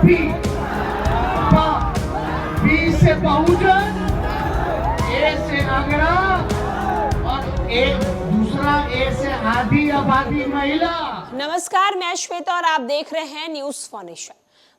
B, B से बहुजन, ए से आगरा और दूसरा ए से आधी आबादी महिला। नमस्कार, मैं श्वेता और आप देख रहे हैं न्यूज फॉर नेशन।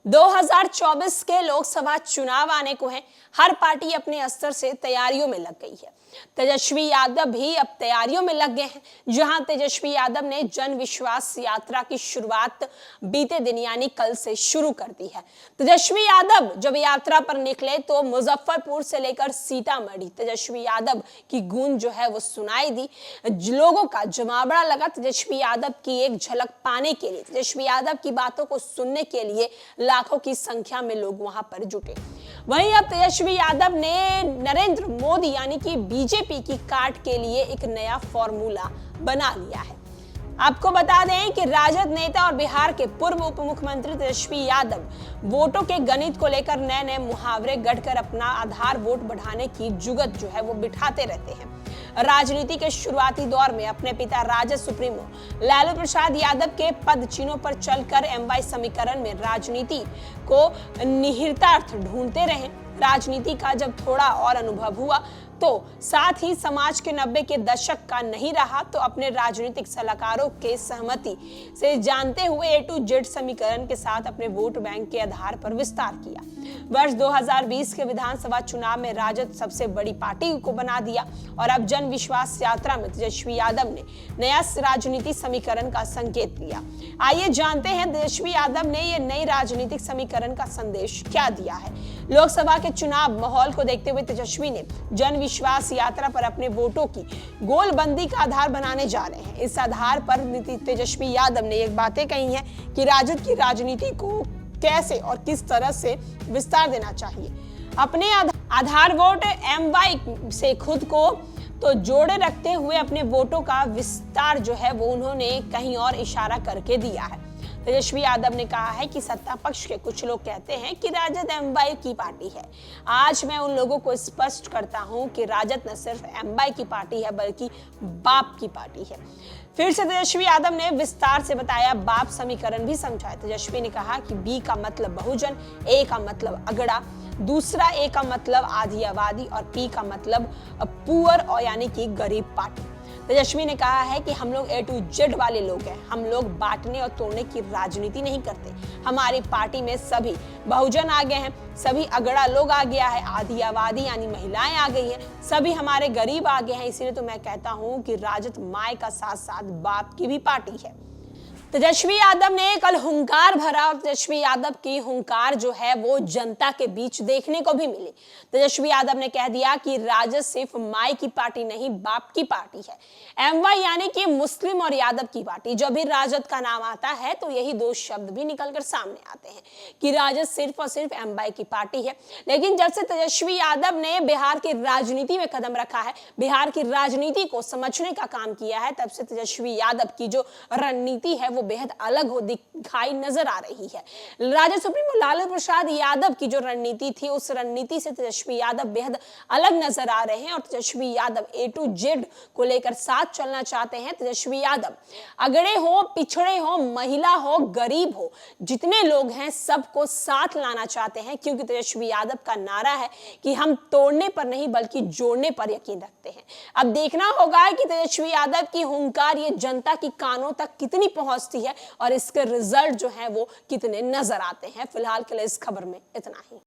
2024 के लोकसभा चुनाव आने को हैं। हर पार्टी अपने स्तर से तैयारियों में लग गई है। तेजस्वी यादव भी अब तैयारियों में लग गए हैं। जहां तेजस्वी यादव ने जन विश्वास यात्रा की शुरुआत बीते दिन यानी कल से शुरू कर दी है। तेजस्वी यादव जब यात्रा पर निकले तो मुजफ्फरपुर से लेकर सीतामढ़ी तेजस्वी यादव की गूंज जो है वो सुनाई दी। लोगों का जमावड़ा लगा तेजस्वी यादव की एक झलक पाने के लिए। तेजस्वी यादव की बातों को सुनने के लिए लाखों की संख्या में लोग वहां पर जुटे। वहीं अब तेजस्वी यादव ने नरेंद्र मोदी यानी कि बीजेपी की काट के लिए एक नया फॉर्मूला बना लिया है। आपको बता दें कि राजद नेता और बिहार के पूर्व उप मुख्यमंत्री तेजस्वी यादव वोटों के गणित को लेकर नए नए मुहावरे गढ़कर अपना आधार वोट बढ़ाने की जुगत जो है वो बिठाते रहते हैं। राजनीति के शुरुआती दौर में अपने पिता राजद सुप्रीमो लालू प्रसाद यादव के पद चिन्हों पर चलकर MY समीकरण में राजनीति को निहितार्थ ढूंढते रहे। राजनीति का जब थोड़ा और अनुभव हुआ तो साथ ही समाज के 90 के दशक का नहीं रहा तो अपने राजनीतिक सलाहकारों के सहमति से जानते हुए A to Z समीकरण के साथ अपने वोट बैंक के आधार पर विस्तार किया। वर्ष 2020 के विधानसभा चुनाव में राजद सबसे बड़ी पार्टी को बना दिया और अब जन विश्वास यात्रा में तेजस्वी यादव ने नया राजनीतिक समीकरण का संकेत दिया। आइए जानते हैं तेजस्वी यादव ने यह नई राजनीतिक समीकरण का संदेश क्या दिया है। लोकसभा के चुनाव माहौल को देखते हुए तेजस्वी ने जन विश्वास यात्रा पर अपने वोटों की गोलबंदी का आधार बनाने जा रहे हैं। इस आधार पर तेजस्वी यादव ने एक बातें कही हैं कि राजद की राजनीति को कैसे और किस तरह से विस्तार देना चाहिए। अपने आधार वोट MY से खुद को तो जोड़े रखते हुए अपने वोटों का विस्तार जो है वो उन्होंने कहीं और इशारा करके दिया है। तेजस्वी यादव ने कहा है कि सत्ता पक्ष के कुछ लोग कहते हैं कि राजद MY की पार्टी है। आज मैं उन लोगों को स्पष्ट करता हूं कि राजद न सिर्फ MY की पार्टी है बल्कि बाप की पार्टी है। फिर से तेजस्वी यादव ने विस्तार से बताया, बाप समीकरण भी समझाया। तेजस्वी ने कहा कि B का मतलब बहुजन, A का मतलब अगड़ा, दूसरा A का मतलब आधी आबादी और P का मतलब पुअर और यानी कि गरीब पार्टी। तेजस्वी ने कहा है कि हम लोग A to Z वाले लोग हैं। हम लोग बांटने और तोड़ने की राजनीति नहीं करते। हमारी पार्टी में सभी बहुजन आ गए हैं, सभी अगड़ा लोग आ गया है, आधी आबादी यानी महिलाएं आ गई हैं, सभी हमारे गरीब आ गए हैं। इसीलिए तो मैं कहता हूं कि राजद माय का साथ साथ बाप की भी पार्टी है। तेजस्वी यादव ने कल हुंकार भरा और तेजस्वी यादव की हुंकार जो है वो जनता के बीच देखने को भी मिली। तेजस्वी यादव ने कह दिया कि राजद सिर्फ माई की पार्टी नहीं बाप की पार्टी है। MY यानी कि मुस्लिम और यादव की पार्टी। जब भी राजद का नाम आता है तो यही दो शब्द भी निकलकर सामने आते हैं कि राजद सिर्फ और सिर्फ MY की पार्टी है। लेकिन जब से तेजस्वी यादव ने बिहार की राजनीति में कदम रखा है, बिहार की राजनीति को समझने का काम किया है, तब से तेजस्वी यादव की जो रणनीति है बेहद अलग हो दिखाई नजर आ रही है। राजद सुप्रीमो लालू प्रसाद यादव की जो रणनीति थी उस रणनीति से तेजस्वी यादव बेहद अलग नजर आ रहे हैं और Tejashwi Yadav A to Z को लेकर साथ चलना चाहते हैं। तेजस्वी यादव अगड़े हो, पिछड़े हो, महिला हो, गरीब हो, जितने लोग हैं सबको साथ लाना चाहते हैं, क्योंकि तेजस्वी यादव का नारा है कि हम तोड़ने पर नहीं बल्कि जोड़ने पर यकीन रखते हैं। अब देखना होगा कि तेजस्वी यादव की हुंकार ये जनता की कानों तक कितनी पहुंचती है और इसके रिजल्ट जो है वो कितने नजर आते हैं। फिलहाल के लिए इस खबर में इतना ही।